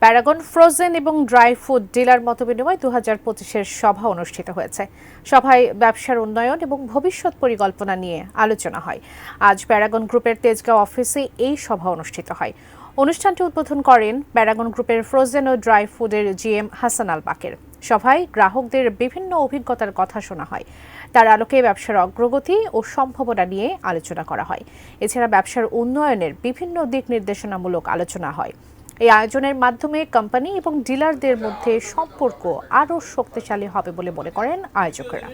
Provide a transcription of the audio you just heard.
Paragon frozen এবং dry food dealer মতবিনিময় 2025-এর সভা অনুষ্ঠিত হয়েছে। সভায় ব্যবসার উন্নয়ন এবং ভবিষ্যৎ পরিকল্পনা নিয়ে আলোচনা হয়। আজ প্যারাগন গ্রুপের তেজগাঁও অফিসে এই সভা অনুষ্ঠিত হয়। অনুষ্ঠানটি উদ্বোধন করেন প্যারাগন গ্রুপের ফ্রোজেন ও ড্রাই ফুডের জিএম হাসান আল বাকের। সভায় গ্রাহকদের বিভিন্ন অভিজ্ঞতার কথা শোনা হয়। তার আলোকে ব্যবসার অগ্রগতি ও সম্ভাবনা নিয়ে আলোচনা করা হয়। এছাড়া ব্যবসার উন্নয়নের বিভিন্ন দিক নির্দেশনামূলক আলোচনা হয়। এই আয়োজনের মাধ্যমে কোম্পানি এবং ডিলারদের মধ্যে সম্পর্ক আরও শক্তিশালী হবে বলে মনে করেন আয়োজকেরা।